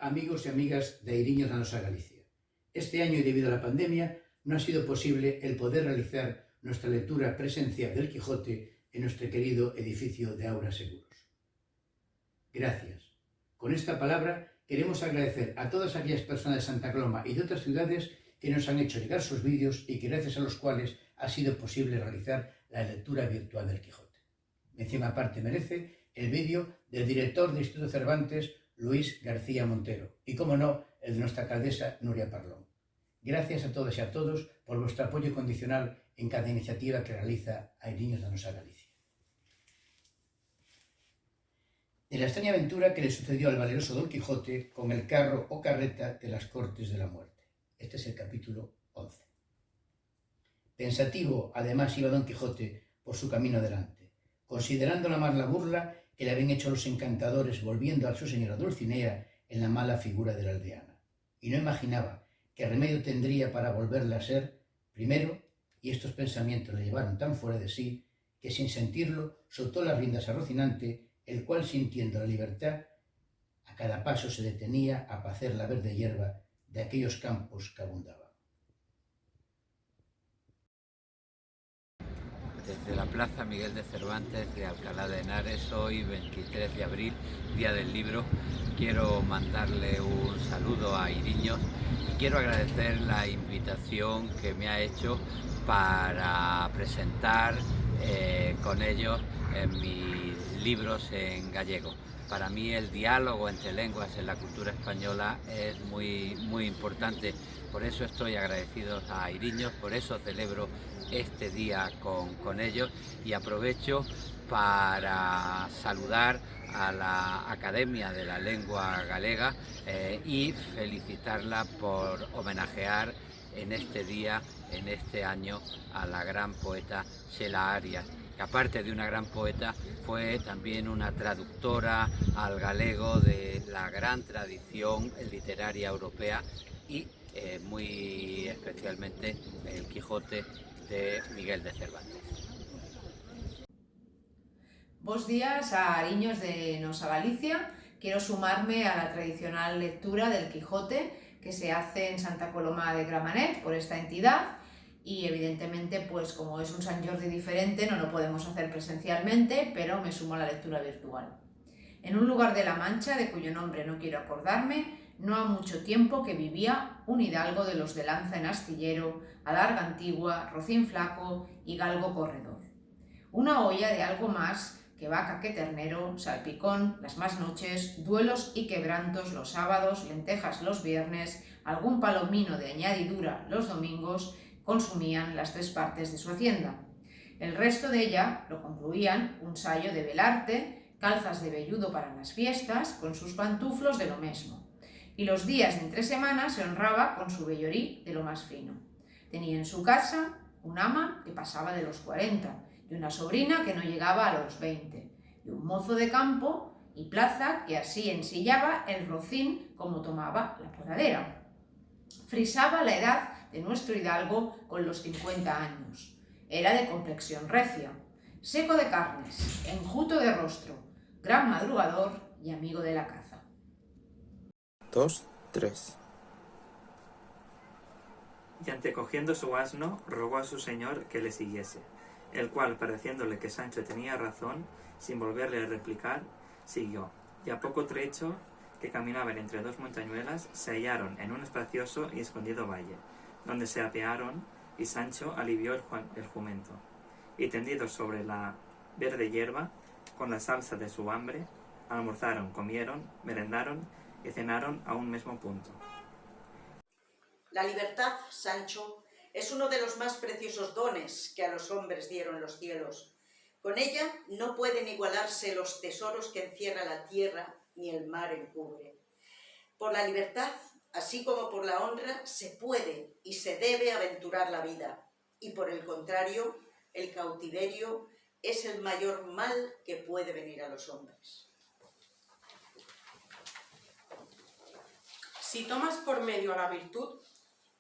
amigos y amigas de Airiños da nosa Galicia. Este año, y debido a la pandemia, no ha sido posible el poder realizar nuestra lectura presencial del Quijote en nuestro querido edificio de Aura Seguros. Gracias. Con esta palabra queremos agradecer a todas aquellas personas de Santa Coloma y de otras ciudades que nos han hecho llegar sus vídeos y que gracias a los cuales ha sido posible realizar la lectura virtual del Quijote. Mención aparte merece el vídeo del director del Instituto Cervantes, Luis García Montero, y, como no, el de nuestra alcaldesa Nuria Parlón. Gracias a todas y a todos por vuestro apoyo incondicional en cada iniciativa que realiza Airiños da nosa Galicia. De la extraña aventura que le sucedió al valeroso Don Quijote con el carro o carreta de las Cortes de la Muerte. Este es el capítulo 11. Pensativo, además, iba Don Quijote por su camino adelante, considerando la más la burla que le habían hecho los encantadores volviendo a su señora Dulcinea en la mala figura de la aldeana, y no imaginaba qué remedio tendría para volverla a ser, primero, y estos pensamientos le llevaron tan fuera de sí, que sin sentirlo soltó las riendas a Rocinante, el cual, sintiendo la libertad, a cada paso se detenía a pacer la verde hierba de aquellos campos que abundaban. Desde la Plaza Miguel de Cervantes de Alcalá de Henares, hoy 23 de abril, Día del Libro, quiero mandarle un saludo a Airiños y quiero agradecer la invitación que me ha hecho para presentar con ellos mis libros en gallego. Para mí el diálogo entre lenguas en la cultura española es muy importante, por eso estoy agradecido a Airiños, por eso celebro este día con ellos y aprovecho para saludar a la Academia de la Lengua Galega y felicitarla por homenajear en este día, en este año, a la gran poeta Xela Arias, que aparte de una gran poeta fue también una traductora al galego de la gran tradición literaria europea y muy especialmente el Quijote de Miguel de Cervantes. Bos días a Airiños de nosa Galicia. Quiero sumarme a la tradicional lectura del Quijote que se hace en Santa Coloma de Gramenet por esta entidad y evidentemente, pues como es un Sant Jordi diferente, no lo podemos hacer presencialmente, pero me sumo a la lectura virtual. En un lugar de la Mancha, de cuyo nombre no quiero acordarme, no ha mucho tiempo que vivía un hidalgo de los de lanza en astillero, adarga antigua, rocín flaco y galgo corredor. Una olla de algo más que vaca que ternero, salpicón las más noches, duelos y quebrantos los sábados, lentejas los viernes, algún palomino de añadidura los domingos, consumían las 3 partes de su hacienda. El resto de ella lo concluían un sayo de velarte, calzas de velludo para las fiestas, con sus pantuflos de lo mesmo. Y los días de entre semanas se honraba con su vellorí de lo más fino. Tenía en su casa un ama que pasaba de los 40, y una sobrina que no llegaba a los 20, y un mozo de campo y plaza que así ensillaba el rocín como tomaba la podadera. Frisaba la edad de nuestro hidalgo con los 50 años. Era de complexión recia, seco de carnes, enjuto de rostro, gran madrugador y amigo de la caza. 2, 3. Y antecogiendo su asno, rogó a su señor que le siguiese, el cual, pareciéndole que Sancho tenía razón, sin volverle a replicar, siguió, y a poco trecho, que caminaban entre 2 montañuelas, se hallaron en un espacioso y escondido valle, donde se apearon, y Sancho alivió el jumento, y tendidos sobre la verde hierba, con la salsa de su hambre, almorzaron, comieron, merendaron y cenaron a un mismo punto. La libertad, Sancho, es uno de los más preciosos dones que a los hombres dieron los cielos. Con ella no pueden igualarse los tesoros que encierra la tierra ni el mar encubre. Por la libertad, así como por la honra, se puede y se debe aventurar la vida, y por el contrario, el cautiverio es el mayor mal que puede venir a los hombres. Si tomas por medio a la virtud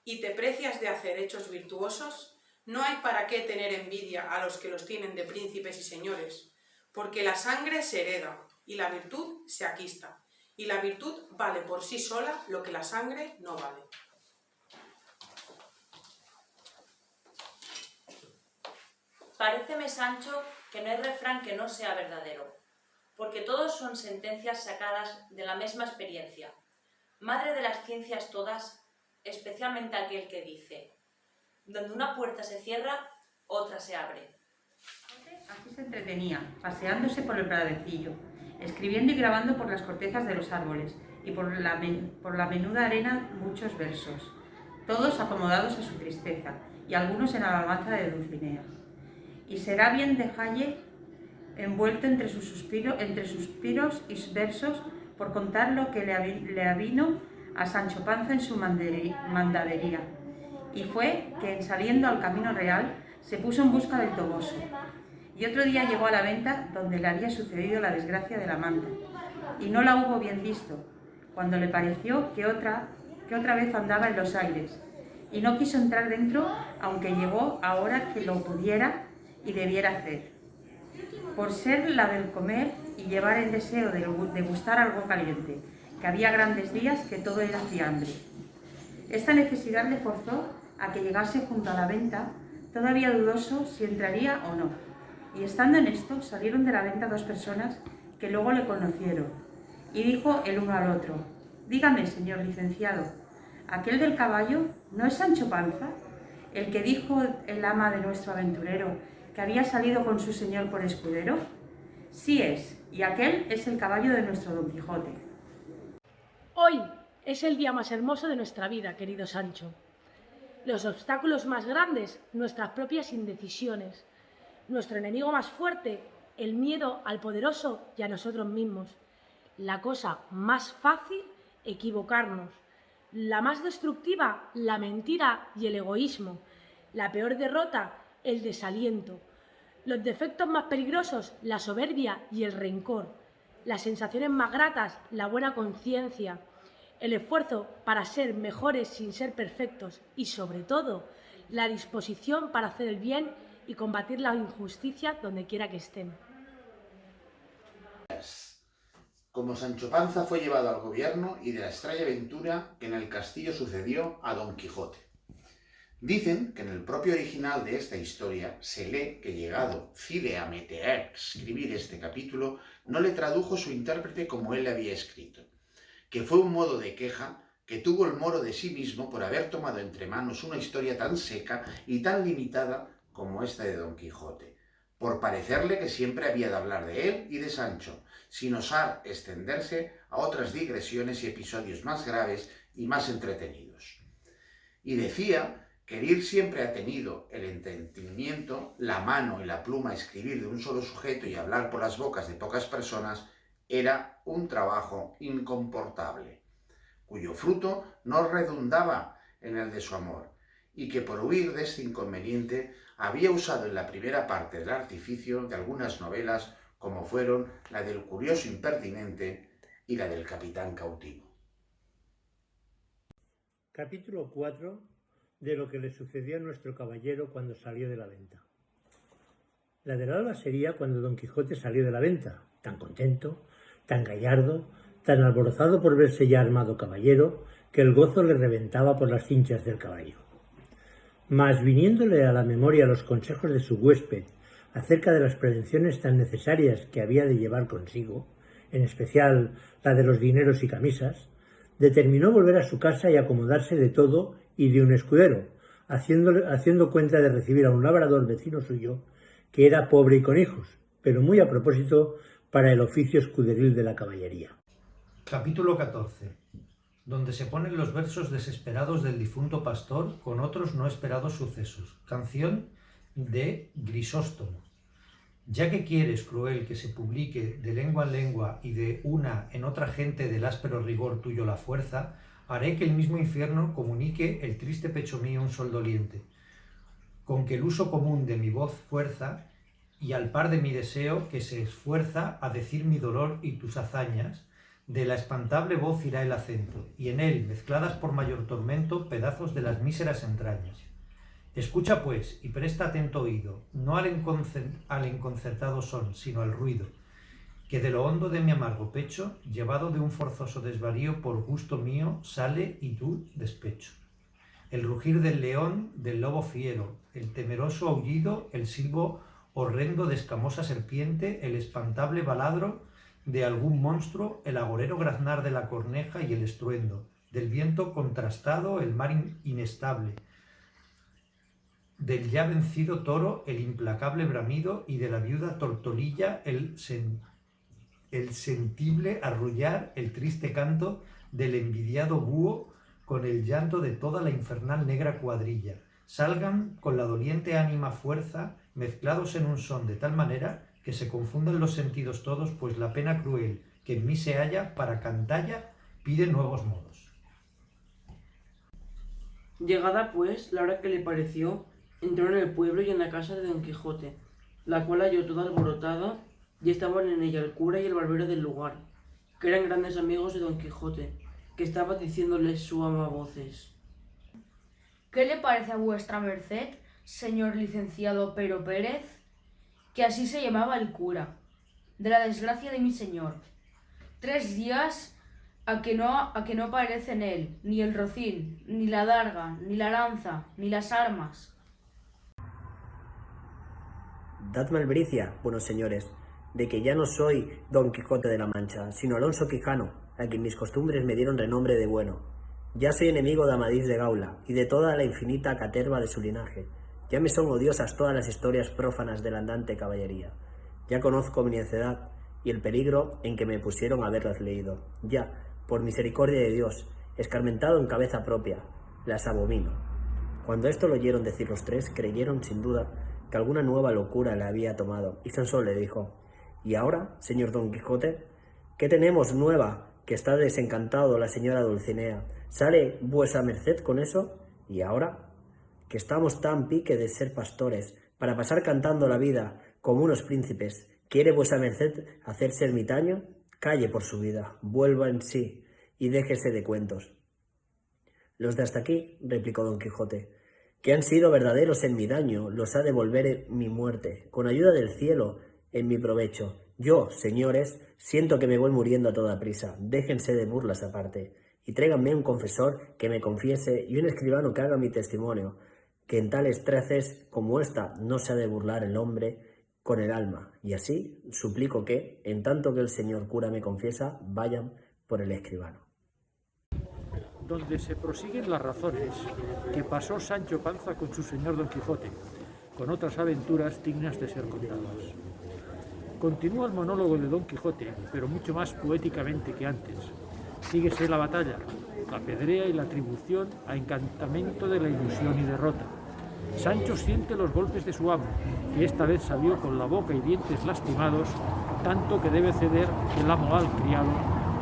y te precias de hacer hechos virtuosos, no hay para qué tener envidia a los que los tienen de príncipes y señores, porque la sangre se hereda y la virtud se aquista, y la virtud vale por sí sola lo que la sangre no vale. Paréceme, Sancho, que no hay refrán que no sea verdadero, porque todos son sentencias sacadas de la misma experiencia. Madre de las ciencias todas, especialmente aquel que dice: donde una puerta se cierra, otra se abre. Así se entretenía, paseándose por el pradecillo, escribiendo y grabando por las cortezas de los árboles y por la menuda arena muchos versos, todos acomodados a su tristeza y algunos en alabanza de Dulcinea. Y será bien dejalle envuelto entre suspiros y versos por contar lo que le avino a Sancho Panza en su mandadería. Y fue que, en saliendo al camino real, se puso en busca del Toboso. Y otro día llegó a la venta donde le había sucedido la desgracia de la manta, y no la hubo bien visto, cuando le pareció que otra vez andaba en los aires, y no quiso entrar dentro, aunque llegó ahora que lo pudiera y debiera hacer, por ser la del comer y llevar el deseo de gustar algo caliente, que había grandes días que todo era fiambre. Esta necesidad le forzó a que llegase junto a la venta, todavía dudoso si entraría o no. Y estando en esto, salieron de la venta dos personas que luego le conocieron. Y dijo el uno al otro: dígame, señor licenciado, ¿aquel del caballo no es Sancho Panza, el que dijo el ama de nuestro aventurero que había salido con su señor por escudero? Sí es, y aquel es el caballo de nuestro Don Quijote. Hoy es el día más hermoso de nuestra vida, querido Sancho. Los obstáculos más grandes, nuestras propias indecisiones. Nuestro enemigo más fuerte, el miedo al poderoso y a nosotros mismos. La cosa más fácil, equivocarnos. La más destructiva, la mentira y el egoísmo. La peor derrota, el desaliento. Los defectos más peligrosos, la soberbia y el rencor. Las sensaciones más gratas, la buena conciencia. El esfuerzo para ser mejores sin ser perfectos y, sobre todo, la disposición para hacer el bien y combatir la injusticia donde quiera que estén. Como Sancho Panza fue llevado al gobierno y de la extraña aventura que en el castillo sucedió a Don Quijote. Dicen que en el propio original de esta historia se lee que, llegado Cide a Meteer escribir este capítulo, no le tradujo su intérprete como él le había escrito, que fue un modo de queja que tuvo el moro de sí mismo por haber tomado entre manos una historia tan seca y tan limitada como esta de Don Quijote, por parecerle que siempre había de hablar de él y de Sancho, sin osar extenderse a otras digresiones y episodios más graves y más entretenidos. Y decía que el ir siempre ha tenido el entendimiento, la mano y la pluma a escribir de un solo sujeto y hablar por las bocas de pocas personas era un trabajo incomportable, cuyo fruto no redundaba en el de su amor, y que por huir de este inconveniente había usado en la primera parte del artificio de algunas novelas, como fueron la del curioso impertinente y la del capitán cautivo. Capítulo 4 de lo que le sucedió a nuestro caballero cuando salió de la venta. La del alba sería cuando Don Quijote salió de la venta, tan contento, tan gallardo, tan alborozado por verse ya armado caballero, que el gozo le reventaba por las cinchas del caballo. Mas viniéndole a la memoria los consejos de su huésped acerca de las prevenciones tan necesarias que había de llevar consigo, en especial la de los dineros y camisas, determinó volver a su casa y acomodarse de todo y de un escudero, haciendo cuenta de recibir a un labrador vecino suyo, que era pobre y con hijos, pero muy a propósito para el oficio escuderil de la caballería. Capítulo 14, donde se ponen los versos desesperados del difunto pastor con otros no esperados sucesos. Canción de Grisóstomo. Ya que quieres, cruel, que se publique de lengua en lengua y de una en otra gente del áspero rigor tuyo la fuerza, haré que el mismo infierno comunique el triste pecho mío un sol doliente, con que el uso común de mi voz fuerza, y al par de mi deseo que se esfuerza a decir mi dolor y tus hazañas, de la espantable voz irá el acento, y en él, mezcladas por mayor tormento, pedazos de las míseras entrañas. Escucha, pues, y presta atento oído, no al inconcertado son, sino al ruido, que de lo hondo de mi amargo pecho, llevado de un forzoso desvarío por gusto mío, sale y tú despecho. El rugir del león, del lobo fiero, el temeroso aullido, el silbo horrendo de escamosa serpiente, el espantable baladro de algún monstruo, el agorero graznar de la corneja y el estruendo, del viento contrastado, el mar inestable, del ya vencido toro, el implacable bramido, y de la viuda tortolilla, el sentible arrullar, el triste canto del envidiado búho, con el llanto de toda la infernal negra cuadrilla. Salgan con la doliente ánima fuerza, mezclados en un son de tal manera que se confundan los sentidos todos, pues la pena cruel que en mí se halla para cantalla pide nuevos modos. Llegada pues la hora que le pareció, entró en el pueblo y en la casa de Don Quijote, la cual halló toda alborotada, y estaban en ella el cura y el barbero del lugar, que eran grandes amigos de Don Quijote, que estaba diciéndoles su ama a voces: ¿Qué le parece a vuestra merced, señor licenciado Pero Pérez? Que así se llamaba el cura, de la desgracia de mi señor. 3 días a que no parece en él ni el rocín, ni la darga, ni la lanza, ni las armas. Dadme albricia, buenos señores, de que ya no soy Don Quijote de la Mancha, sino Alonso Quijano, a quien mis costumbres me dieron renombre de bueno. Ya soy enemigo de Amadís de Gaula y de toda la infinita caterva de su linaje. Ya me son odiosas todas las historias prófanas de la andante caballería. Ya conozco mi necedad y el peligro en que me pusieron a haberlas leído. Ya, por misericordia de Dios, escarmentado en cabeza propia, las abomino. Cuando esto lo oyeron decir los tres, creyeron sin duda que alguna nueva locura le había tomado, y Sansón le dijo: ¿Y ahora, señor Don Quijote, qué tenemos nueva que está desencantado la señora Dulcinea? ¿Sale vuesa merced con eso? ¿Y ahora, que estamos tan pique de ser pastores, para pasar cantando la vida como unos príncipes, quiere vuesa merced hacerse ermitaño? Calle por su vida, vuelva en sí y déjese de cuentos. Los de hasta aquí, replicó Don Quijote, que han sido verdaderos en mi daño, los ha de volver mi muerte, con ayuda del cielo, en mi provecho. Yo, señores, siento que me voy muriendo a toda prisa, déjense de burlas aparte, y tráiganme un confesor que me confiese y un escribano que haga mi testimonio, que en tales traces como esta no se ha de burlar el hombre con el alma, y así suplico que, en tanto que el señor cura me confiesa, vayan por el escribano. Donde se prosiguen las razones que pasó Sancho Panza con su señor Don Quijote, con otras aventuras dignas de ser contadas. Continúa el monólogo de Don Quijote, pero mucho más poéticamente que antes. Síguese la batalla, la pedrea y la atribución a encantamento de la ilusión y derrota. Sancho siente los golpes de su amo, que esta vez salió con la boca y dientes lastimados, tanto que debe ceder el amo al criado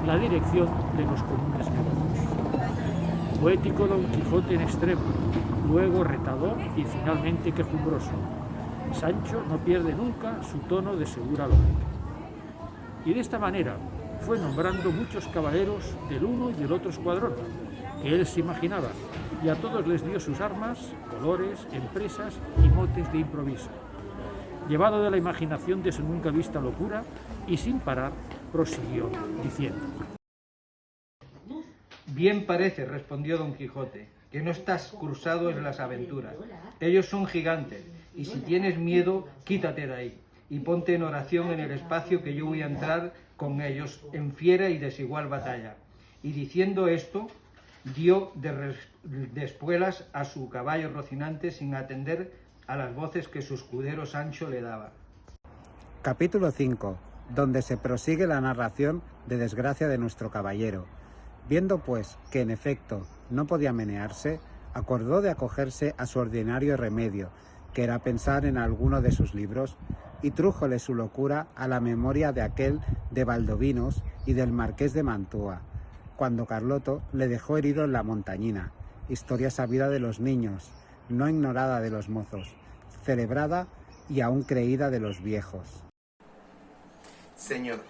la dirección de los comunes negocios. Poético Don Quijote en extremo, luego retador y finalmente quejumbroso. Sancho no pierde nunca su tono de segura lógica. Y de esta manera fue nombrando muchos caballeros del uno y del otro escuadrón, que él se imaginaba, y a todos les dio sus armas, colores, empresas y motes de improviso. Llevado de la imaginación de su nunca vista locura, y sin parar, prosiguió, diciendo: Bien parece, respondió Don Quijote, que no estás cruzado en las aventuras. Ellos son gigantes, y si tienes miedo, quítate de ahí, y ponte en oración en el espacio que yo voy a entrar con ellos en fiera y desigual batalla. Y diciendo esto, dio de espuelas a su caballo Rocinante sin atender a las voces que su escudero Sancho le daba. Capítulo 5, donde se prosigue la narración de desgracia de nuestro caballero. Viendo pues que en efecto no podía menearse, acordó de acogerse a su ordinario remedio, que era pensar en alguno de sus libros, y trújole su locura a la memoria de aquel de Valdovinos y del marqués de Mantua, cuando Carloto le dejó herido en la montañina, historia sabida de los niños, no ignorada de los mozos, celebrada y aún creída de los viejos. Señor,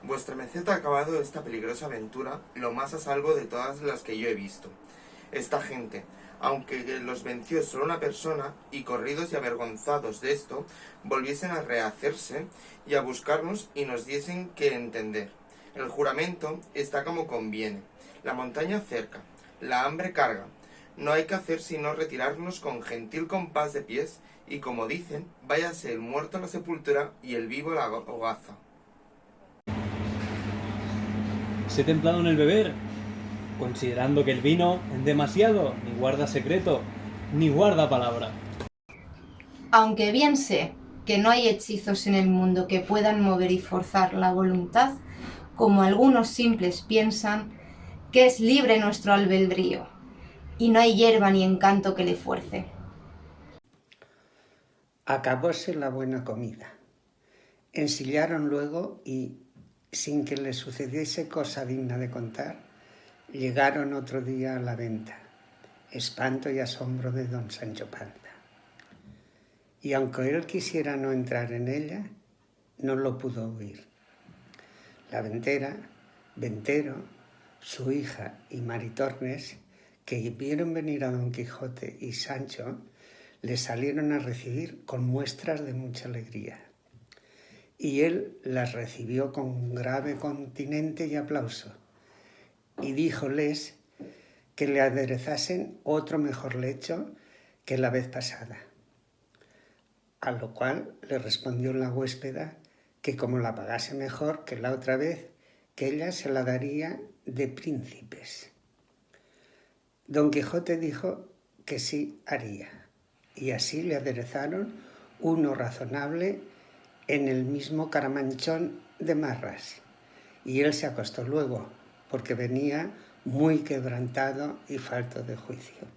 vuestra merced ha acabado esta peligrosa aventura lo más a salvo de todas las que yo he visto. Esta gente, aunque los venció solo una persona, y corridos y avergonzados de esto, volviesen a rehacerse y a buscarnos y nos diesen que entender. El juramento está como conviene, la montaña cerca, la hambre carga. No hay que hacer sino retirarnos con gentil compás de pies, y como dicen, váyase el muerto a la sepultura y el vivo a la hogaza. Sé templado en el beber, considerando que el vino es demasiado, ni guarda secreto, ni guarda palabra. Aunque bien sé que no hay hechizos en el mundo que puedan mover y forzar la voluntad, como algunos simples piensan, que es libre nuestro albedrío, y no hay hierba ni encanto que le fuerce. Acabóse la buena comida. Ensillaron luego y, sin que les sucediese cosa digna de contar, llegaron otro día a la venta, espanto y asombro de don Sancho Panza. Y aunque él quisiera no entrar en ella, no lo pudo huir. La ventera, ventero, su hija y Maritornes, que vieron venir a Don Quijote y Sancho, le salieron a recibir con muestras de mucha alegría. Y él las recibió con grave continente y aplauso, y díjoles que le aderezasen otro mejor lecho que la vez pasada. A lo cual le respondió la huéspeda que como la pagase mejor que la otra vez, que ella se la daría de príncipes. Don Quijote dijo que sí haría, y así le aderezaron uno razonable en el mismo caramanchón de marras, y él se acostó luego, porque venía muy quebrantado y falto de juicio.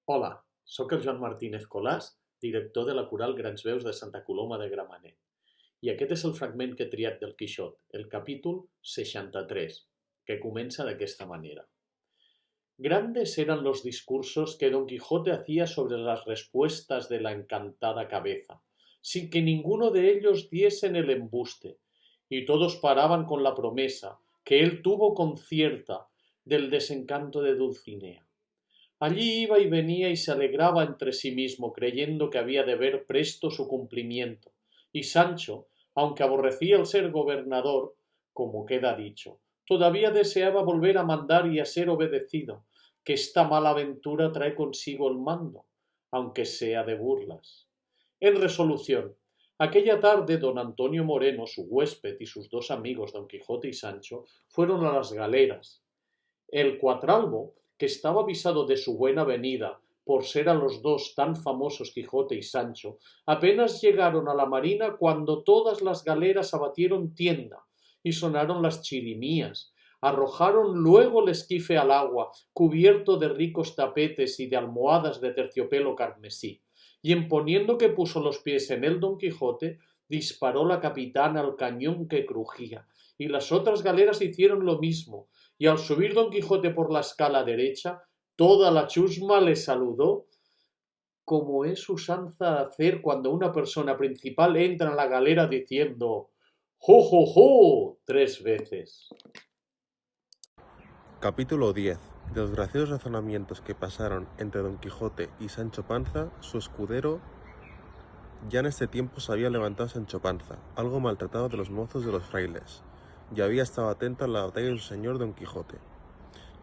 Hola, sóc el Joan Martínez Colàs, director de la coral Grans Veus de Santa Coloma de Gramenet. I aquest és el fragment que he triat del Quixot, el capítol 63, que comença d'aquesta manera. Grandes eran los discursos que Don Quijote hacía sobre las respuestas de la encantada cabeza, sin que ninguno de ellos diesen el embuste, y todos paraban con la promesa que él tuvo con cierta del desencanto de Dulcinea. Allí iba y venía y se alegraba entre sí mismo, creyendo que había de ver presto su cumplimiento, y Sancho, aunque aborrecía el ser gobernador, como queda dicho, todavía deseaba volver a mandar y a ser obedecido, que esta mala aventura trae consigo el mando, aunque sea de burlas. En resolución, aquella tarde don Antonio Moreno, su huésped, y sus dos amigos Don Quijote y Sancho, fueron a las galeras. El Cuatralbo, que estaba avisado de su buena venida, por ser a los dos tan famosos Quijote y Sancho, apenas llegaron a la marina cuando todas las galeras abatieron tienda, y sonaron las chirimías, arrojaron luego el esquife al agua, cubierto de ricos tapetes y de almohadas de terciopelo carmesí, y en poniendo que puso los pies en él Don Quijote, disparó la capitana al cañón que crujía, y las otras galeras hicieron lo mismo, y al subir Don Quijote por la escala derecha, toda la chusma le saludó, como es usanza hacer cuando una persona principal entra en la galera diciendo ¡jo, jo, jo! 3 veces. Capítulo 10. De los graciosos razonamientos que pasaron entre Don Quijote y Sancho Panza, su escudero. Ya en este tiempo se había levantado Sancho Panza, algo maltratado de los mozos de los frailes, y había estado atento a la batalla de su señor Don Quijote,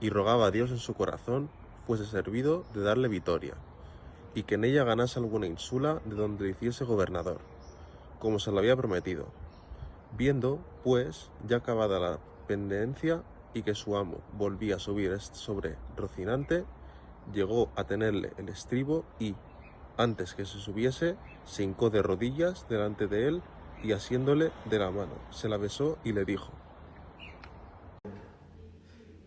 y rogaba a Dios en su corazón fuese servido de darle vitoria, y que en ella ganase alguna ínsula de donde hiciese gobernador, como se lo había prometido. Viendo, pues, ya acabada la pendencia y que su amo volvía a subir sobre Rocinante, llegó a tenerle el estribo y, antes que se subiese, se hincó de rodillas delante de él y asiéndole de la mano, se la besó y le dijo: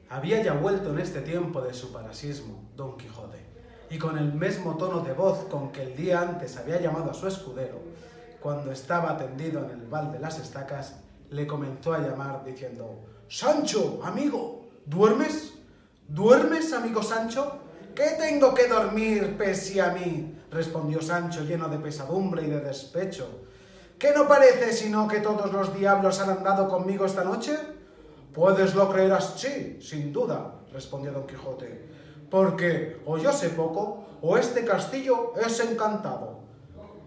Había ya vuelto en este tiempo de su parasismo Don Quijote, y con el mismo tono de voz con que el día antes había llamado a su escudero, cuando estaba tendido en el val de las estacas, le comenzó a llamar diciendo: «Sancho, amigo, ¿duermes? ¿Duermes, amigo Sancho?» «¿Qué tengo que dormir, pese a mí?», respondió Sancho lleno de pesadumbre y de despecho. «¿Qué no parece sino que todos los diablos han andado conmigo esta noche? Puedeslo creer así, sin duda, respondió Don Quijote, porque o yo sé poco, o este castillo es encantado.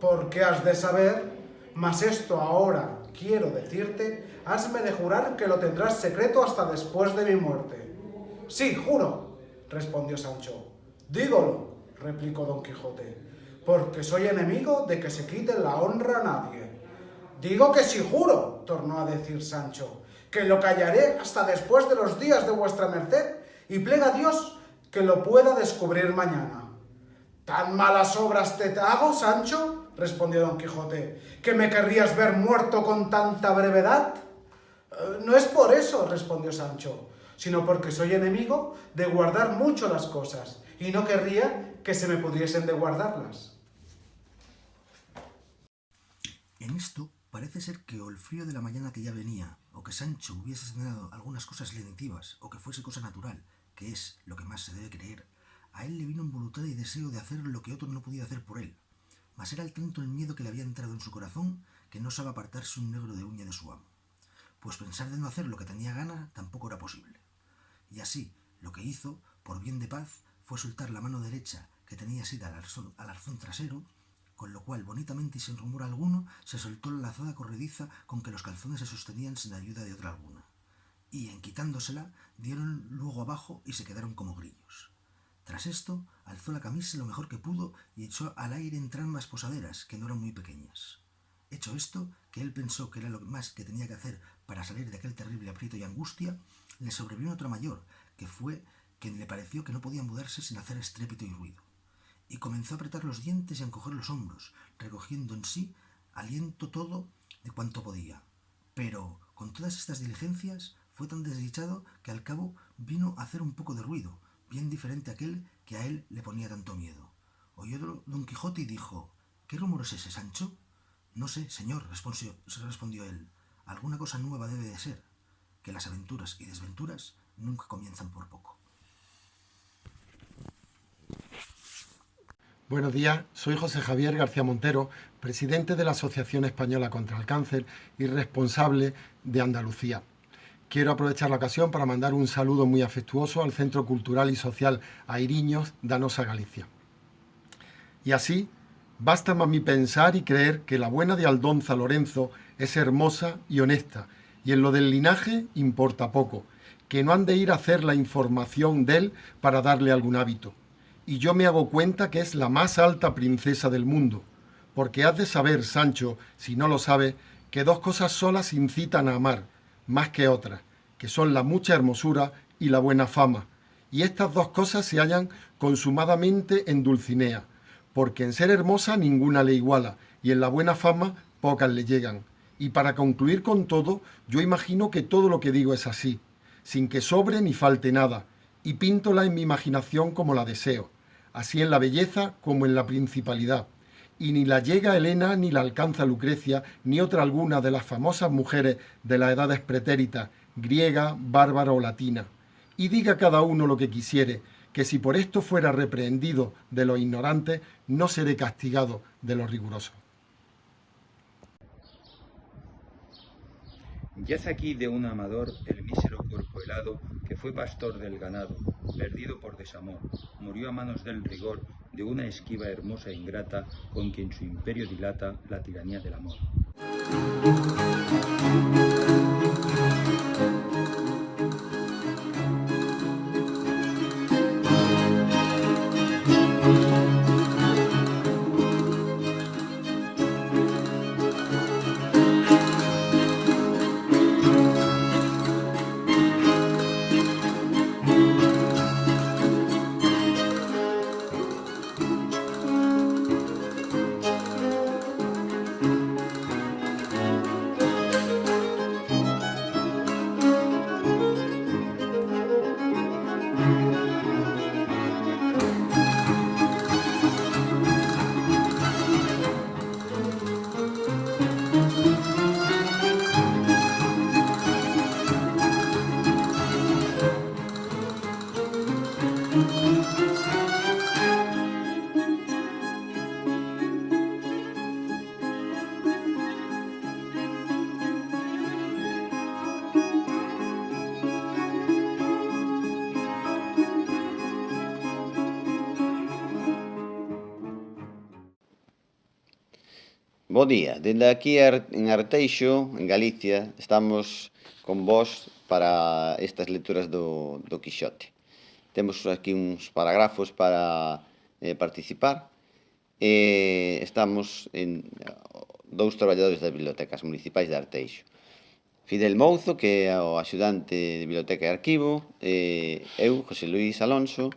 Porque has de saber, mas esto ahora quiero decirte, hasme de jurar que lo tendrás secreto hasta después de mi muerte. Sí, juro, respondió Sancho. Dígolo, replicó Don Quijote, porque soy enemigo de que se quite la honra a nadie. Digo que sí, juro, tornó a decir Sancho, que lo callaré hasta después de los días de vuestra merced, y plega a Dios que lo pueda descubrir mañana. ¿Tan malas obras te hago, Sancho?, respondió Don Quijote, ¿que me querrías ver muerto con tanta brevedad? No es por eso, respondió Sancho, sino porque soy enemigo de guardar mucho las cosas, y no querría que se me pudiesen de guardarlas. En esto parece ser que o el frío de la mañana que ya venía, o que Sancho hubiese cenado algunas cosas lenitivas, o que fuese cosa natural, que es lo que más se debe creer, a él le vino en voluntad y deseo de hacer lo que otro no podía hacer por él. Mas era el tanto el miedo que le había entrado en su corazón que no osaba apartarse un negro de uña de su amo, pues pensar de no hacer lo que tenía gana tampoco era posible. Y así, lo que hizo, por bien de paz, fue soltar la mano derecha que tenía asida al arzón trasero, con lo cual, bonitamente y sin rumor alguno, se soltó la lazada corrediza con que los calzones se sostenían sin ayuda de otra alguna, y en quitándosela, dieron luego abajo y se quedaron como grillos. Tras esto, alzó la camisa lo mejor que pudo y echó al aire entrambas posaderas, que no eran muy pequeñas. Hecho esto, que él pensó que era lo más que tenía que hacer para salir de aquel terrible aprieto y angustia, le sobrevino otra mayor, que fue que le pareció que no podía mudarse sin hacer estrépito y ruido. Y comenzó a apretar los dientes y a encoger los hombros, recogiendo en sí aliento todo de cuanto podía. Pero, con todas estas diligencias, fue tan desdichado que al cabo vino a hacer un poco de ruido, bien diferente a aquel que a él le ponía tanto miedo. Oyó Don Quijote y dijo: ¿Qué rumor es ese, Sancho? No sé, señor, respondió él. Alguna cosa nueva debe de ser, que las aventuras y desventuras nunca comienzan por poco. Buenos días, soy José Javier García Montero, presidente de la Asociación Española contra el Cáncer y responsable de Andalucía. Quiero aprovechar la ocasión para mandar un saludo muy afectuoso al Centro Cultural y Social Airiños Danosa, Galicia. Y así, basta más mi pensar y creer que la buena de Aldonza Lorenzo es hermosa y honesta, y en lo del linaje importa poco, que no han de ir a hacer la información de él para darle algún hábito. Y yo me hago cuenta que es la más alta princesa del mundo, porque has de saber, Sancho, si no lo sabes, que dos cosas solas incitan a amar, más que otras, que son la mucha hermosura y la buena fama, y estas dos cosas se hallan consumadamente en Dulcinea, porque en ser hermosa ninguna le iguala, y en la buena fama pocas le llegan. Y para concluir con todo, yo imagino que todo lo que digo es así, sin que sobre ni falte nada, y píntola en mi imaginación como la deseo, así en la belleza como en la principalidad, y ni la llega Helena ni la alcanza Lucrecia, ni otra alguna de las famosas mujeres de las edades pretéritas, griega, bárbara o latina. Y diga cada uno lo que quisiere, que si por esto fuera reprehendido de los ignorantes, no seré castigado de los rigurosos. Yace aquí de un amador el mísero cuerpo helado que fue pastor del ganado, perdido por desamor, murió a manos del rigor de una esquiva hermosa e ingrata con quien su imperio dilata la tiranía del amor. Bo día, dende aquí en Arteixo, en Galicia, estamos con vos para estas lecturas do Quixote. Temos aquí uns parágrafos para participar. Estamos dous traballadores das bibliotecas municipais de Arteixo. Fidel Mouzo, que é o axudante de Biblioteca e Arquivo, eu, José Luís Alonso,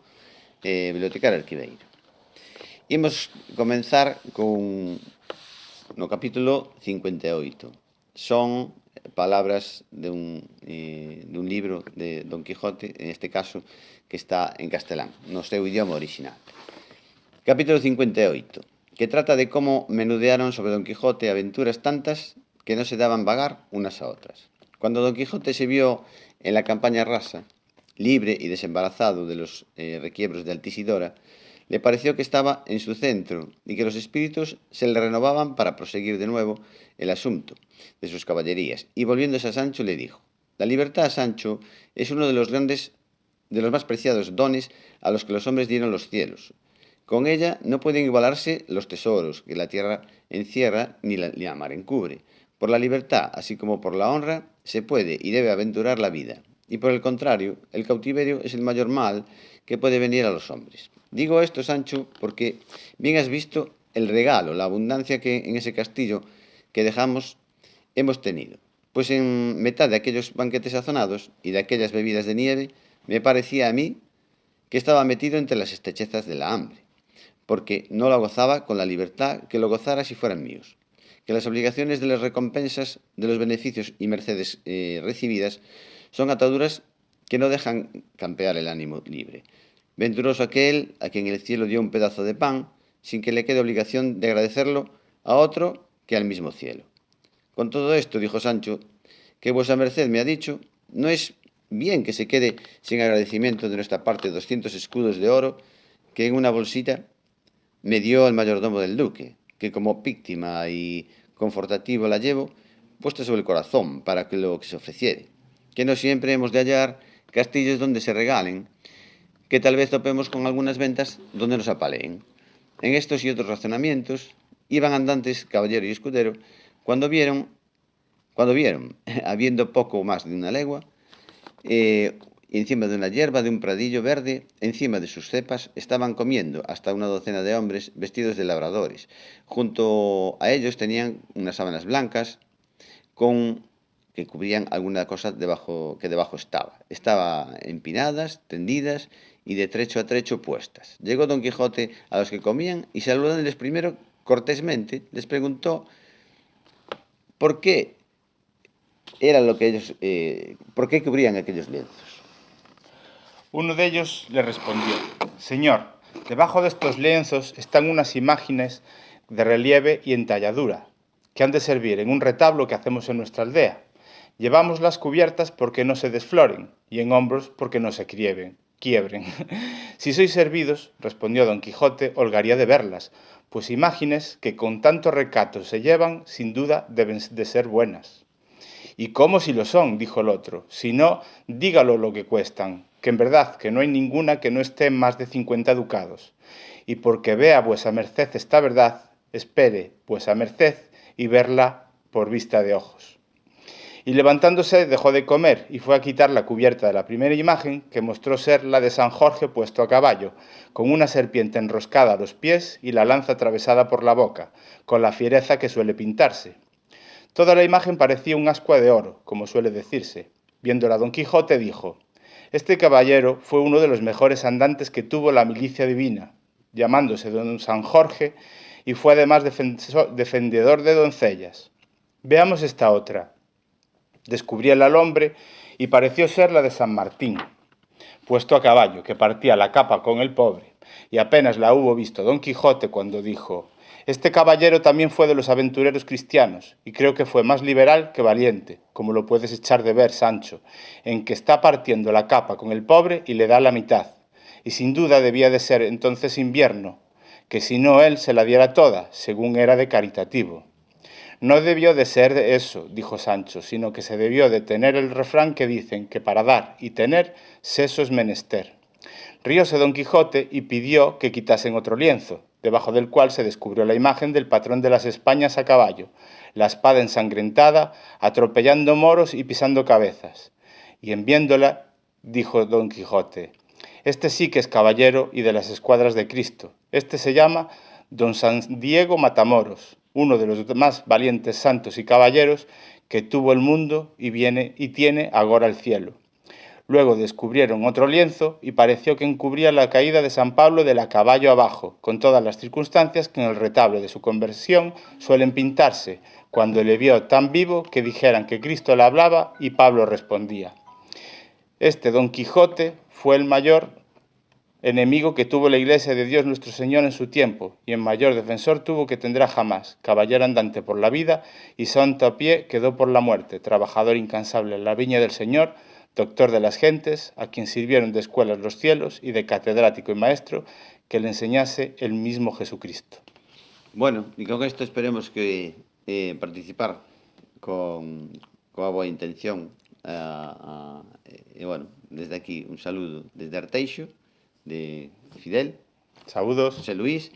bibliotecario arquiveiro. Imos comenzar no capítulo 58. Son palabras dun libro de Don Quijote, en este caso, que está en castelán, no seu idioma original. Capítulo 58, que trata de cómo menudearon sobre Don Quijote aventuras tantas que no se daban vagar unas a otras. Cuando Don Quijote se vio en la campaña rasa, libre y desembarazado de los requiebros de Altisidora, le pareció que estaba en su centro y que los espíritus se le renovaban para proseguir de nuevo el asunto de sus caballerías. Y volviéndose a Sancho le dijo: la libertad, Sancho, es uno de los más preciados dones a los que los hombres dieron los cielos. Con ella no pueden igualarse los tesoros que la tierra encierra ni la mar encubre. Por la libertad, así como por la honra, se puede y debe aventurar la vida. Y por el contrario, el cautiverio es el mayor mal que puede venir a los hombres. Digo esto, Sancho, porque bien has visto el regalo, la abundancia que en ese castillo que dejamos hemos tenido. Pues en mitad de aquellos banquetes sazonados y de aquellas bebidas de nieve, me parecía a mí que estaba metido entre las estrechezas de la hambre, porque no la gozaba con la libertad que lo gozara si fueran míos. Que las obligaciones de las recompensas, de los beneficios y mercedes recibidas son ataduras que no dejan campear el ánimo libre. Venturoso aquel a quien el cielo dio un pedazo de pan, sin que le quede obligación de agradecerlo a otro que al mismo cielo. Con todo esto, dijo Sancho, que vuesa merced me ha dicho, no es bien que se quede sin agradecimiento de nuestra parte 200 escudos de oro que en una bolsita me dio el mayordomo del duque, que como víctima y confortativo la llevo puesta sobre el corazón para que lo que se ofreciere. Que no siempre hemos de hallar castillos donde se regalen, que tal vez topemos con algunas ventas donde nos apaleen. En estos y otros razonamientos iban andantes caballero y escudero cuando vieron, habiendo poco más de una legua, encima de una hierba de un pradillo verde, encima de sus cepas, estaban comiendo hasta una docena de hombres vestidos de labradores. Junto a ellos tenían unas sábanas blancas que cubrían alguna cosa que debajo estaba. Estaban empinadas, tendidas y de trecho a trecho puestas. Llegó Don Quijote a los que comían y saludándoles primero cortésmente, les preguntó por qué cubrían aquellos lienzos. Uno de ellos le respondió: Señor, debajo de estos lienzos están unas imágenes de relieve y entalladura, que han de servir en un retablo que hacemos en nuestra aldea. Llevamos las cubiertas porque no se desfloren, y en hombros porque no se quiebren. Si sois servidos, respondió Don Quijote, holgaría de verlas, pues imágenes que con tanto recato se llevan, sin duda deben de ser buenas. ¿Y cómo si lo son?, dijo el otro. Si no, dígalo lo que cuestan, que en verdad que no hay ninguna que no esté en más de 50 ducados. Y porque vea vuesa merced esta verdad, espere vuesa merced y verla por vista de ojos. Y levantándose dejó de comer y fue a quitar la cubierta de la primera imagen, que mostró ser la de San Jorge puesto a caballo, con una serpiente enroscada a los pies y la lanza atravesada por la boca, con la fiereza que suele pintarse. Toda la imagen parecía un ascua de oro, como suele decirse. Viéndola Don Quijote dijo: este caballero fue uno de los mejores andantes que tuvo la milicia divina, llamándose Don San Jorge, y fue además defendedor de doncellas. Veamos esta otra. Descubríala al hombre y pareció ser la de San Martín, puesto a caballo, que partía la capa con el pobre, y apenas la hubo visto Don Quijote cuando dijo: este caballero también fue de los aventureros cristianos, y creo que fue más liberal que valiente, como lo puedes echar de ver, Sancho, en que está partiendo la capa con el pobre y le da la mitad, y sin duda debía de ser entonces invierno, que si no él se la diera toda, según era de caritativo. No debió de ser de eso, dijo Sancho, sino que se debió de tener el refrán que dicen que para dar y tener, seso es menester. Rióse Don Quijote y pidió que quitasen otro lienzo, debajo del cual se descubrió la imagen del patrón de las Españas a caballo, la espada ensangrentada, atropellando moros y pisando cabezas. Y en viéndola, dijo Don Quijote: «Este sí que es caballero y de las escuadras de Cristo. Este se llama Don San Diego Matamoros, uno de los más valientes santos y caballeros que tuvo el mundo y tiene agora el cielo». Luego descubrieron otro lienzo y pareció que encubría la caída de San Pablo de la caballo abajo, con todas las circunstancias que en el retablo de su conversión suelen pintarse, cuando le vio tan vivo que dijeran que Cristo le hablaba y Pablo respondía. Este Don Quijote fue el mayor enemigo que tuvo la Iglesia de Dios nuestro Señor en su tiempo, y el mayor defensor tuvo que tendrá jamás, caballero andante por la vida, y santo a pie quedó por la muerte, trabajador incansable en la viña del Señor, doctor de las gentes, a quien sirvieron de escuelas los cielos y de catedrático y maestro, que le enseñase el mismo Jesucristo. Bueno, y con esto esperemos que participar con boa intención. Bueno, desde aquí un saludo desde Arteixo, de Fidel, saludos, José Luis,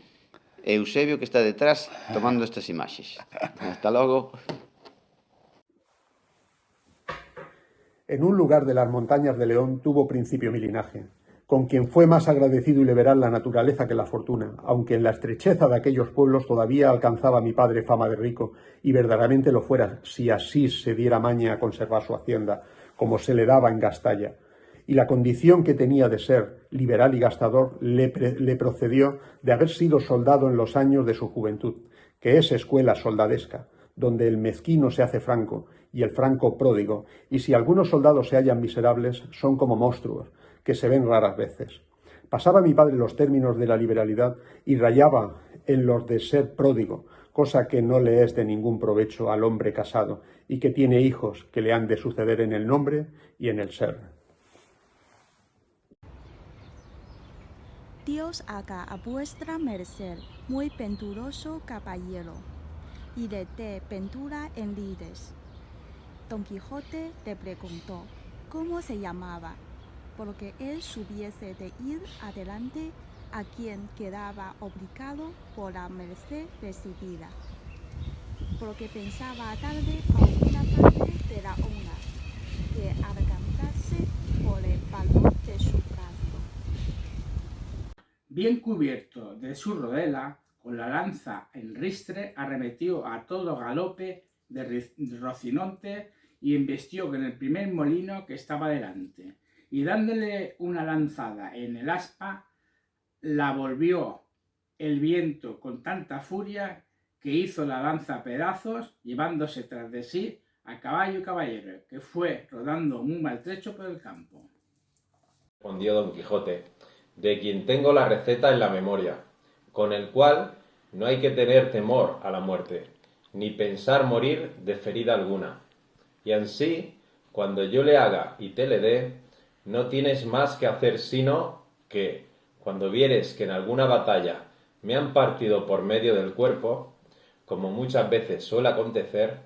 e Eusebio, que está detrás tomando estas imaxes. Hasta logo. En un lugar de las montañas de León tuvo principio mi linaje, con quien fue más agradecido y liberal la naturaleza que la fortuna, aunque en la estrecheza de aquellos pueblos todavía alcanzaba mi padre fama de rico, y verdaderamente lo fuera, si así se diera maña a conservar su hacienda, como se le daba en Gastalla. Y la condición que tenía de ser liberal y gastador le procedió de haber sido soldado en los años de su juventud, que es escuela soldadesca, donde el mezquino se hace franco, y el franco pródigo, y si algunos soldados se hallan miserables, son como monstruos, que se ven raras veces. Pasaba mi padre los términos de la liberalidad y rayaba en los de ser pródigo, cosa que no le es de ningún provecho al hombre casado, y que tiene hijos que le han de suceder en el nombre y en el ser. Dios haga a vuestra merced muy venturoso caballero, y le dé ventura en lides. Don Quijote le preguntó cómo se llamaba, porque él supiese de ir adelante a quien quedaba obligado por la merced recibida, porque pensaba darle alguna parte de la honra que alcanzase por el valor de su brazo. Bien cubierto de su rodela, con la lanza en ristre, arremetió a todo galope de Rocinante y embestió con el primer molino que estaba delante, y dándole una lanzada en el aspa, la volvió el viento con tanta furia que hizo la lanza pedazos, llevándose tras de sí a caballo y caballero, que fue rodando muy maltrecho por el campo. Respondió Don Quijote, de quien tengo la receta en la memoria, con el cual no hay que tener temor a la muerte, ni pensar morir de ferida alguna. Y ansí, cuando yo le haga y te le dé, no tienes más que hacer sino que, cuando vieres que en alguna batalla me han partido por medio del cuerpo, como muchas veces suele acontecer,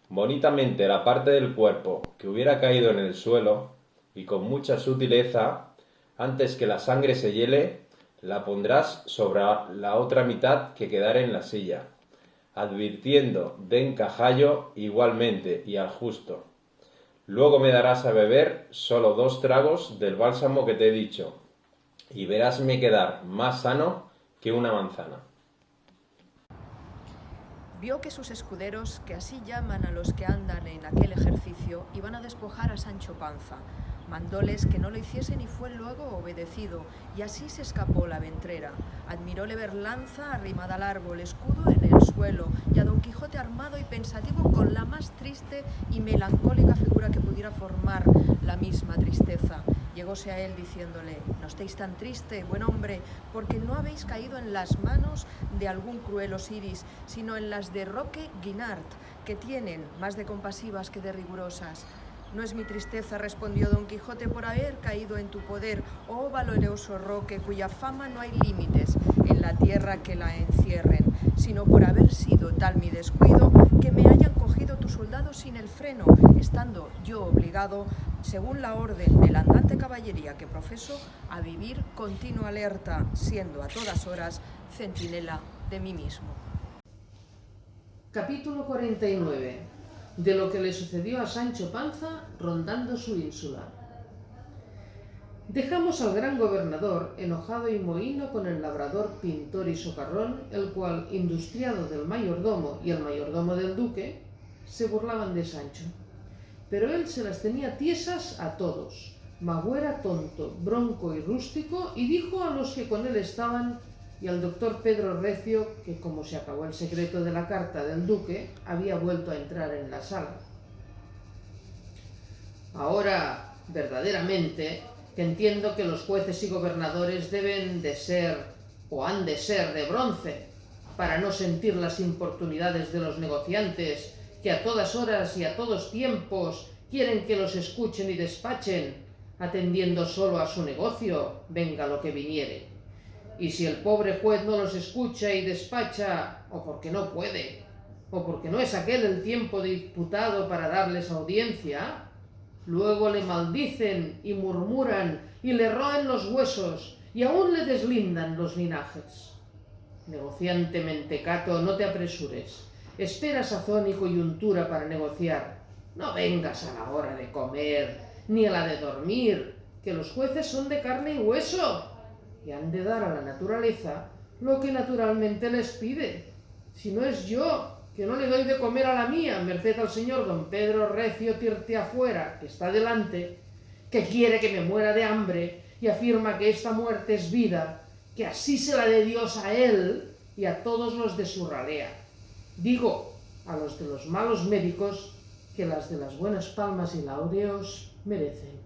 bonitamente la parte del cuerpo que hubiera caído en el suelo, y con mucha sutileza, antes que la sangre se hiele, la pondrás sobre la otra mitad que quedare en la silla, advirtiendo de encajallo igualmente y al justo. Luego me darás a beber solo 2 tragos del bálsamo que te he dicho, y verásme quedar más sano que una manzana. Vio que sus escuderos, que así llaman a los que andan en aquel ejercicio, iban a despojar a Sancho Panza. Mandóles que no lo hiciesen y fue luego obedecido, y así se escapó la ventrera. Admiróle ver lanza arrimada al árbol, escudo en el suelo, y a Don Quijote armado y pensativo con la más triste y melancólica figura que pudiera formar la misma tristeza. Llegóse a él diciéndole: no estéis tan triste, buen hombre, porque no habéis caído en las manos de algún cruel Osiris, sino en las de Roque Guinart, que tienen más de compasivas que de rigurosas. No es mi tristeza, respondió Don Quijote, por haber caído en tu poder, oh valeroso Roque, cuya fama no hay límites en la tierra que la encierren. sino por haber sido tal mi descuido que me hayan cogido tus soldados sin el freno, estando yo obligado, según la orden de la andante caballería que profeso, a vivir continua alerta, siendo a todas horas centinela de mí mismo. Capítulo 49. De lo que le sucedió a Sancho Panza rondando su ínsula. Dejamos al gran gobernador enojado y mohíno con el labrador, pintor y socarrón, el cual, industriado del mayordomo y el mayordomo del duque, se burlaban de Sancho. Pero él se las tenía tiesas a todos, magüera tonto, bronco y rústico, y dijo a los que con él estaban y al doctor Pedro Recio que, como se acabó el secreto de la carta del duque, había vuelto a entrar en la sala. Ahora, verdaderamente, que entiendo que los jueces y gobernadores deben de ser, o han de ser, de bronce, para no sentir las importunidades de los negociantes, que a todas horas y a todos tiempos quieren que los escuchen y despachen, atendiendo solo a su negocio, venga lo que viniere. Y si el pobre juez no los escucha y despacha, o porque no puede, o porque no es aquel el tiempo diputado para darles audiencia, luego le maldicen y murmuran y le roen los huesos y aún le deslindan los linajes. Negociante mentecato, no te apresures. Espera sazón y coyuntura para negociar. No vengas a la hora de comer, ni a la de dormir, que los jueces son de carne y hueso y han de dar a la naturaleza lo que naturalmente les pide. Si no es yo, que no le doy de comer a la mía, merced al señor don Pedro Recio Tirteafuera, que está delante, que quiere que me muera de hambre y afirma que esta muerte es vida, que así se la dé Dios a él y a todos los de su ralea. Digo, a los de los malos médicos, que las de las buenas palmas y laureos merecen.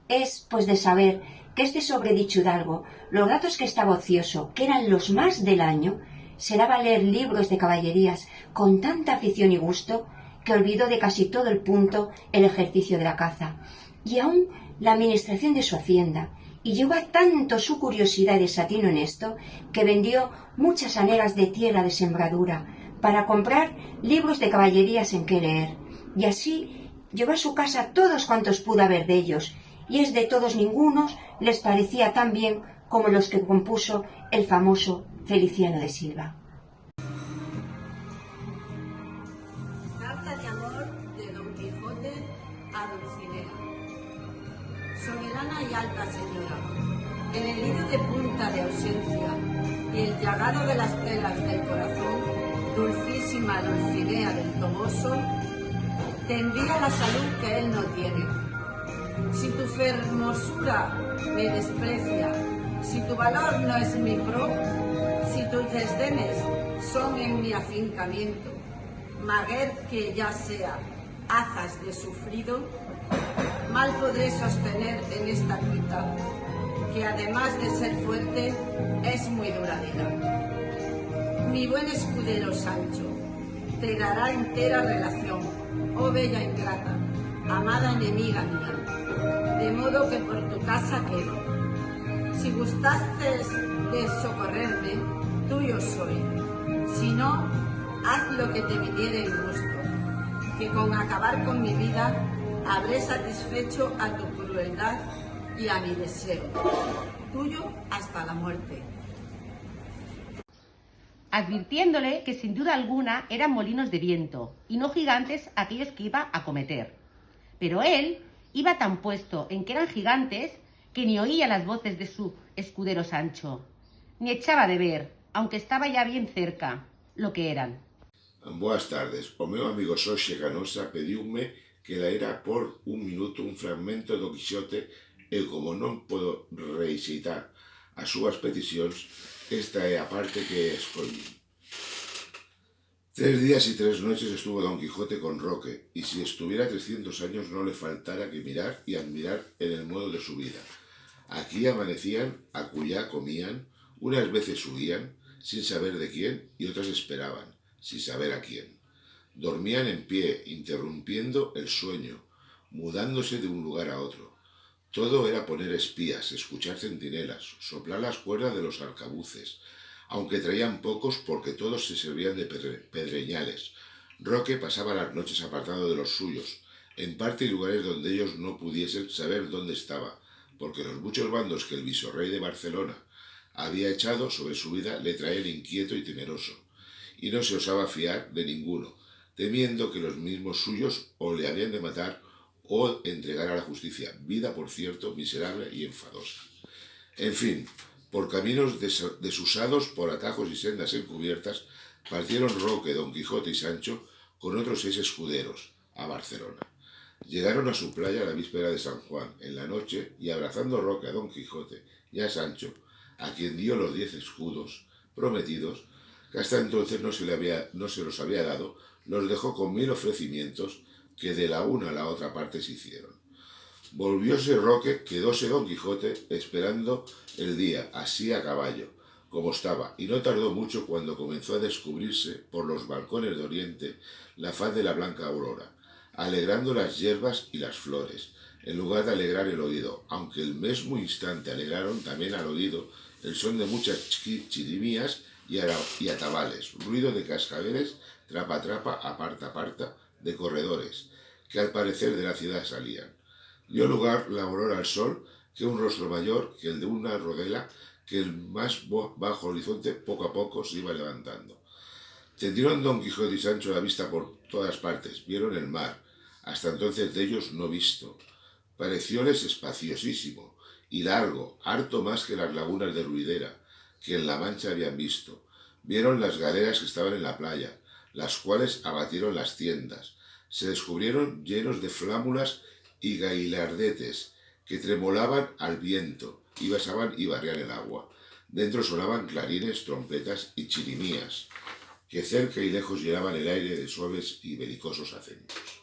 Es, pues, de saber que este sobredicho hidalgo, los ratos que estaba ocioso, que eran los más del año, se daba a leer libros de caballerías con tanta afición y gusto que olvidó de casi todo el punto el ejercicio de la caza y aún la administración de su hacienda, y llegó a tanto su curiosidad y desatino en esto que vendió muchas hanegas de tierra de sembradura para comprar libros de caballerías en que leer, y así llevó a su casa todos cuantos pudo haber de ellos, y es de todos ningunos les parecía tan bien como los que compuso el famoso Feliciano de Silva. Carta de amor de Don Quijote a Dulcinea. Soberana y alta señora, en el lirio de punta de ausencia y el llagado de las telas del corazón, dulcísima Dulcinea del Toboso, te envía la salud que él no tiene. Si tu fermosura me desprecia, si tu valor no es mi pro, si tus desdenes son en mi afincamiento, maguer que ya sea hazas de sufrido, mal podré sostener en esta cuita, que además de ser fuerte, es muy duradera. Mi buen escudero Sancho, te dará entera relación, oh bella ingrata, amada enemiga mía, de modo que por tu casa quedo. Si gustastes de socorrerme, tuyo soy. Si no, haz lo que te viniere en gusto, que con acabar con mi vida habré satisfecho a tu crueldad y a mi deseo. Tuyo hasta la muerte. Advirtiéndole que sin duda alguna eran molinos de viento y no gigantes aquellos que iba a acometer. Pero él iba tan puesto en que eran gigantes que ni oía las voces de su escudero Sancho, ni echaba de ver, aunque estaba ya bien cerca, lo que eran. Boas tardes. O meu amigo Xoxe Canosa pediume que laera por un minuto un fragmento do Quixote e, como non podo reixeitar as súas peticións, esta é a parte que escolli. 3 días y 3 noches estuvo Don Quijote con Roque, y si estuviera 300 años no le faltara que mirar y admirar en el modo de su vida. Aquí amanecían, acullá comían, unas veces huían, sin saber de quién, y otras esperaban, sin saber a quién. Dormían en pie, interrumpiendo el sueño, mudándose de un lugar a otro. Todo era poner espías, escuchar centinelas, soplar las cuerdas de los arcabuces, aunque traían pocos porque todos se servían de pedreñales. Roque pasaba las noches apartado de los suyos, en parte en lugares donde ellos no pudiesen saber dónde estaba, porque los muchos bandos que el visorrey de Barcelona había echado sobre su vida le traían inquieto y temeroso, y no se osaba fiar de ninguno, temiendo que los mismos suyos o le habían de matar o entregar a la justicia, vida, por cierto, miserable y enfadosa. En fin, por caminos desusados, por atajos y sendas encubiertas, partieron Roque, Don Quijote y Sancho con otros 6 escuderos a Barcelona. Llegaron a su playa la víspera de San Juan, en la noche, y abrazando Roque a Don Quijote y a Sancho, a quien dio los 10 escudos prometidos, que hasta entonces no se los había dado, los dejó con 1000 ofrecimientos que de la una a la otra parte se hicieron. Volvióse Roque, quedóse Don Quijote esperando el día, así a caballo, como estaba, y no tardó mucho cuando comenzó a descubrirse por los balcones de oriente la faz de la blanca aurora, alegrando las hierbas y las flores, en lugar de alegrar el oído, aunque el mismo instante alegraron también al oído el son de muchas chirimías y atabales, ruido de cascabeles, trapa trapa, aparta de corredores, que al parecer de la ciudad salían. Dio lugar la aurora al sol, que un rostro mayor que el de una rodela, que el más bajo horizonte poco a poco se iba levantando. Tendieron Don Quijote y Sancho la vista por todas partes, vieron el mar, hasta entonces de ellos no visto. Parecióles espaciosísimo y largo, harto más que las lagunas de Ruidera, que en la Mancha habían visto. Vieron las galeras que estaban en la playa, las cuales abatieron las tiendas. Se descubrieron llenos de flámulas y gailardetes, que tremolaban al viento, y basaban y barrían el agua. Dentro sonaban clarines, trompetas y chirimías, que cerca y lejos llenaban el aire de suaves y belicosos acentos.